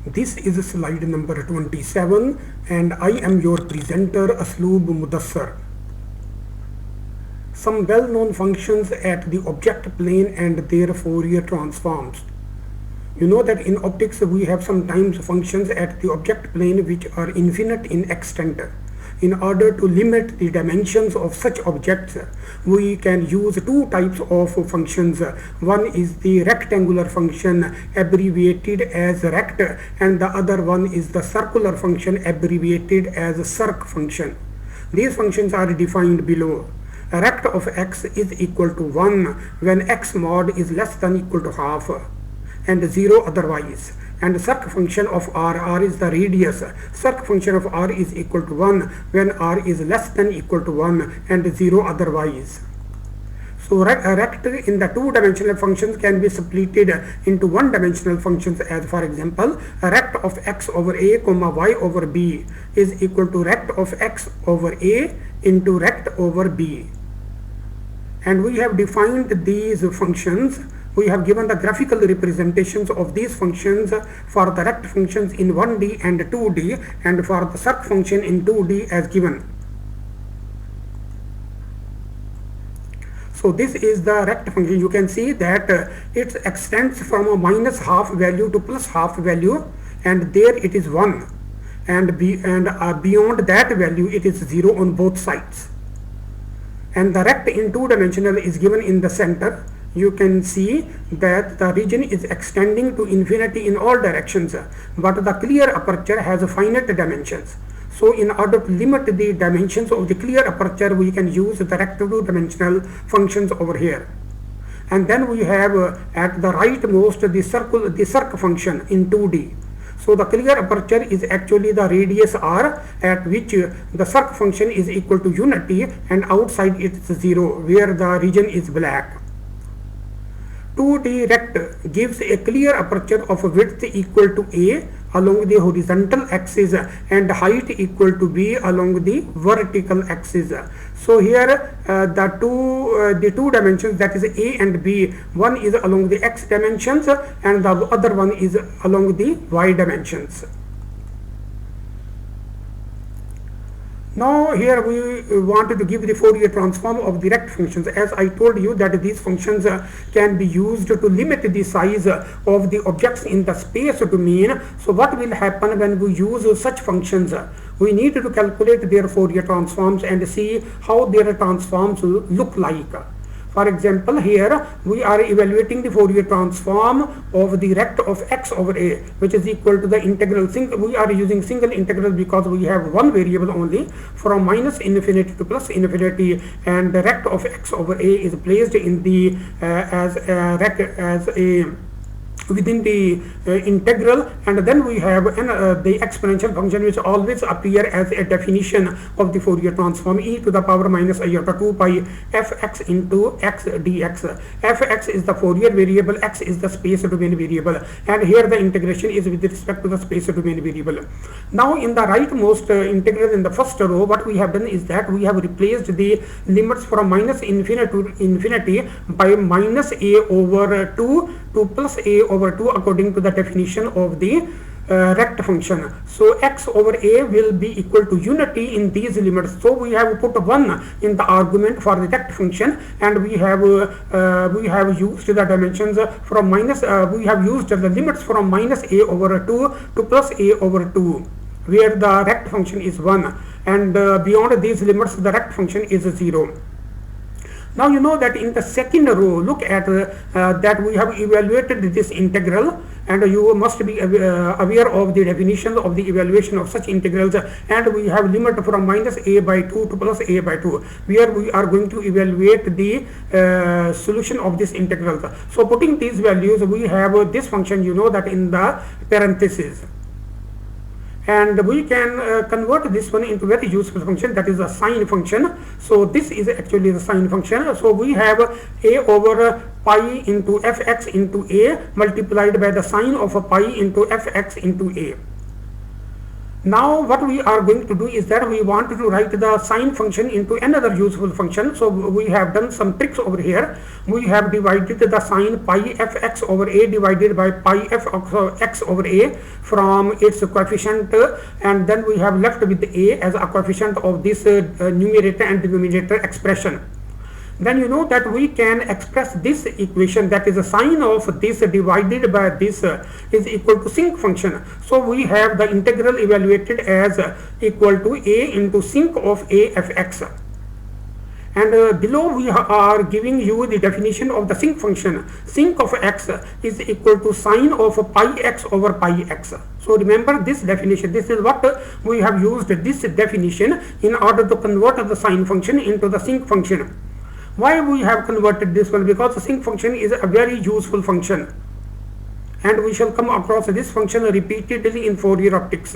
This is slide number 27 and I am your presenter Asloob Mudassar. Some well-known functions at the object plane and their Fourier transforms. You know that in optics we have sometimes functions at the object plane which are infinite in extent. In order to limit the dimensions of such objects, we can use two types of functions. One is the rectangular function abbreviated as rect, and the other one is the circular function abbreviated as circ function. These functions are defined below. Rect of x is equal to 1 when x mod is less than equal to half and 0 otherwise. And circ function of r is the radius. Circ function of r is equal to 1 when r is less than equal to 1 and 0 otherwise. So rect in the two-dimensional functions can be splitted into one-dimensional functions, as for example, rect of x over a comma y over b is equal to rect of x over a into rect over b. And we have defined these functions. We have given the graphical representations of these functions for the rect functions in 1D and 2D, and for the circ function in 2D as given. So this is the rect function. You can see that it extends from a minus half value to plus half value, and there it is 1, and beyond that value it is 0 on both sides. And the rect in two-dimensional is given in the center. You can see that the region is extending to infinity in all directions, but the clear aperture has finite dimensions. So in order to limit the dimensions of the clear aperture, we can use the rect two-dimensional functions over here. And then we have at the rightmost the circ function in 2D. So the clear aperture is actually the radius r, at which the circ function is equal to unity, and outside it is 0 where the region is black. 2D rect gives a clear aperture of width equal to a along the horizontal axis and height equal to b along the vertical axis. So here the two dimensions, that is a and b, one is along the x dimensions and the other one is along the y dimensions. Now here we wanted to give the Fourier transform of the rect functions. As I told you that these functions can be used to limit the size of the objects in the space domain. So what will happen when we use such functions? We need to calculate their Fourier transforms and see how their transforms look like. For example, here we are evaluating the Fourier transform of the rect of x over a, which is equal to the integral. We are using single integral because we have one variable only, from minus infinity to plus infinity, and the rect of x over a is placed in the within the integral, and then we have the exponential function which always appear as a definition of the Fourier transform, e to the power minus iota 2 pi fx into x dx. Fx is the Fourier variable, x is the space domain variable, and here the integration is with respect to the space domain variable. Now in the rightmost integral in the first row, what we have done is that we have replaced the limits from minus infinity to infinity by minus a over 2 to plus a over 2 according to the definition of the rect function. So x over a will be equal to unity in these limits. So we have put 1 in the argument for the rect function, and we have used the dimensions from minus we have used the limits from minus a over 2 to plus a over 2, where the rect function is 1, and beyond these limits the rect function is 0. Now you know that in the second row, look at that we have evaluated this integral, and you must be aware of the definition of the evaluation of such integrals, and we have limit from minus a by 2 to plus a by 2, where we are going to evaluate the solution of this integral. So putting these values, we have this function, you know, that in the parentheses. And we can convert this one into very useful function, that is a sine function. So this is actually the sine function. So we have a over pi into fx into a multiplied by the sine of a pi into fx into a. Now what we are going to do is that we want to write the sine function into another useful function. So we have done some tricks over here. We have divided the sine pi fx over a divided by pi f x over a from its coefficient, and then we have left with a as a coefficient of this numerator and denominator expression. Then you know that we can express this equation, that is the sine of this divided by this is equal to sinc function. So we have the integral evaluated as equal to a into sinc of a fx. And below we are giving you the definition of the sinc function. Sinc of x is equal to sine of pi x over pi x. So remember this definition. This is what we have used, this definition, in order to convert the sine function into the sinc function. Why we have converted this one? Because the sinc function is a very useful function, and we shall come across this function repeatedly in Fourier optics.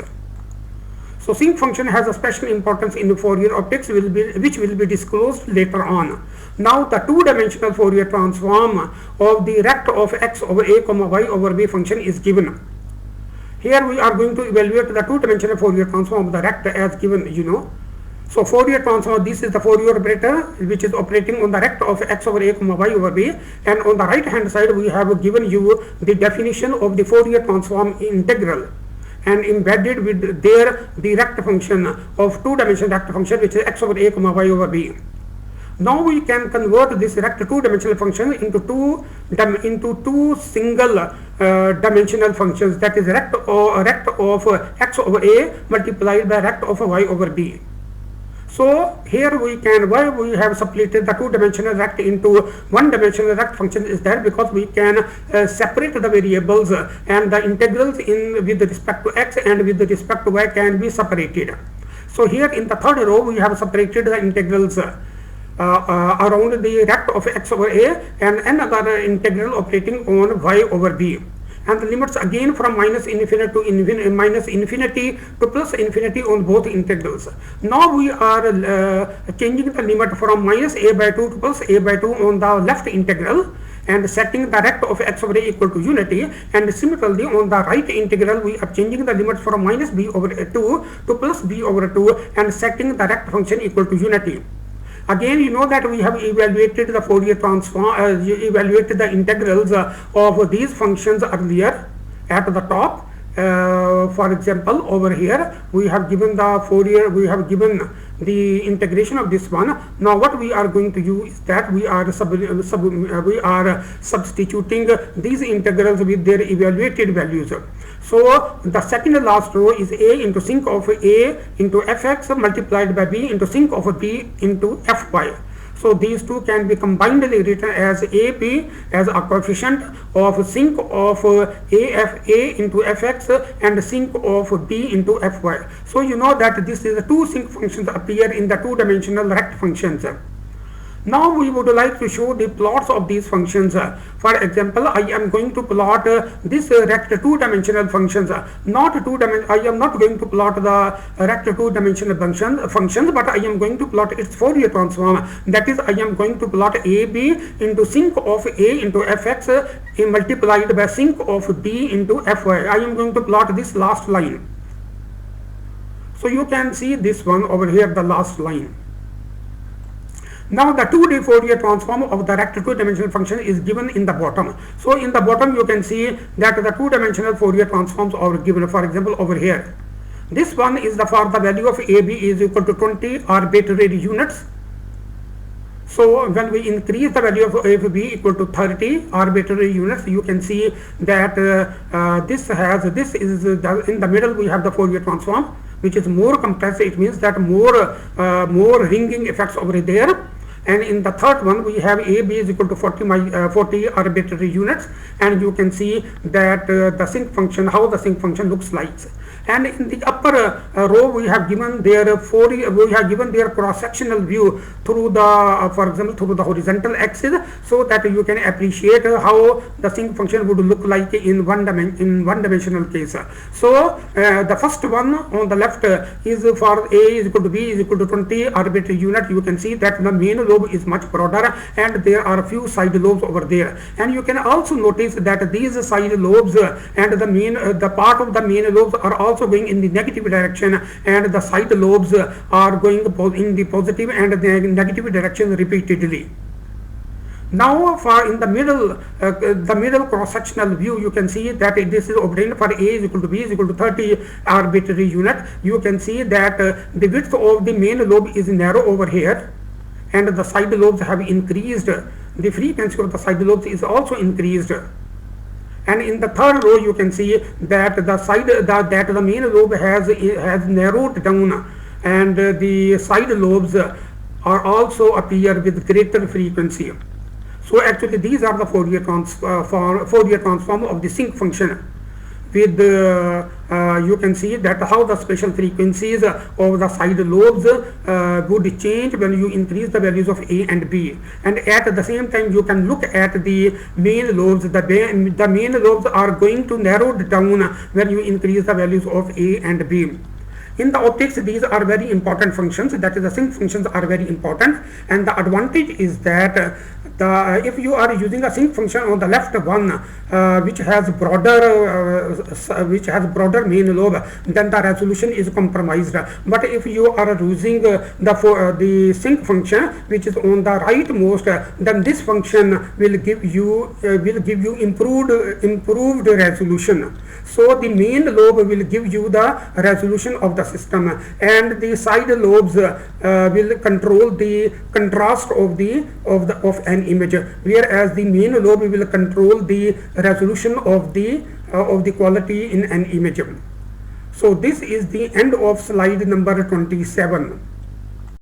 So sinc function has a special importance in Fourier optics, which will be disclosed later on. Now the two-dimensional Fourier transform of the rect of x over a comma y over b function is given. Here we are going to evaluate the two-dimensional Fourier transform of the rect as given, you know. So Fourier transform, this is the Fourier operator which is operating on the rect of x over a comma y over b, and on the right hand side we have given you the definition of the Fourier transform integral, and embedded with there the rect function of two-dimensional rect function which is x over a comma y over b. Now we can convert this rect two-dimensional function into two single dimensional functions, that is rect of x over a multiplied by rect of y over b. So here we can, why we have separated the two-dimensional rect into one-dimensional rect function is that because we can separate the variables, and the integrals with respect to x and with respect to y can be separated. So here in the third row we have separated the integrals around the rect of x over a and another integral operating on y over b. And the limits again from minus infinity to plus infinity on both integrals. Now we are changing the limit from minus a by 2 to plus a by 2 on the left integral, and setting the rect of x over a equal to unity. And similarly on the right integral we are changing the limits from minus b over 2 to plus b over 2 and setting the rect function equal to unity. Again, you know that we have evaluated the Fourier transform, evaluated the integrals of these functions earlier at the top. For example, over here we have given the Fourier, we have given the integration of this one. Now what we are going to do is that we are substituting these integrals with their evaluated values. So the second last row is a into sinc of a into fx multiplied by b into sinc of b into fy. So these two can be combinedly written as ab as a coefficient of sinc of a into fx and sinc of b into fy. So you know that this is the two sinc functions appear in the two-dimensional rect functions. Now we would like to show the plots of these functions. For example, I am going to plot this rect two-dimensional functions. I am not going to plot the rect two-dimensional functions, but I am going to plot its Fourier transform. That is, I am going to plot ab into sinc of a into fx multiplied by sinc of b into fy. I am going to plot this last line. So you can see this one over here, the last line. Now the 2D Fourier transform of the rect two-dimensional function is given in the bottom. So in the bottom you can see that the two-dimensional Fourier transforms are given. For example, over here, this one is for the value of AB is equal to 20 arbitrary units. So when we increase the value of AB equal to 30 arbitrary units, you can see that this is in the middle we have the Fourier transform, which is more compressed. It means that more ringing effects over there. And in the third one we have AB is equal to 40 arbitrary units, and you can see that the sinc function, how the sinc function looks like. And in the upper row we have given their cross-sectional view through the, for example, through the horizontal axis, so that you can appreciate how the sinc function would look like in one-dimensional case. So the first one on the left is for A is equal to B is equal to 20 arbitrary unit. You can see that the main lobe is much broader and there are a few side lobes over there. And you can also notice that these side lobes and the part of the main lobes are also also going in the negative direction, and the side lobes are going in the positive and the negative direction repeatedly. Now for in the middle cross-sectional view, you can see that this is obtained for A is equal to B is equal to 30 arbitrary unit. You can see that the width of the main lobe is narrow over here, and the side lobes have increased. The frequency of the side lobes is also increased. And in the third row, you can see that the main lobe has narrowed down, and the side lobes are also appear with greater frequency. So actually, these are the Fourier transform of the sinc function. With you can see that how the special frequencies of the side lobes would change when you increase the values of A and B, and at the same time you can look at the main lobes. The main lobes are going to narrow down when you increase the values of A and B. In the optics, these are very important functions, that is the sinc functions are very important, and the advantage is that if you are using a sinc function on the left one which has broader main lobe, then the resolution is compromised. But if you are using the sinc function which is on the rightmost, then this function will give you improved resolution. So the main lobe will give you the resolution of the system, and the side lobes will control the contrast of an image, whereas the main lobe will control the resolution of the quality in an image. So this is the end of slide number 27.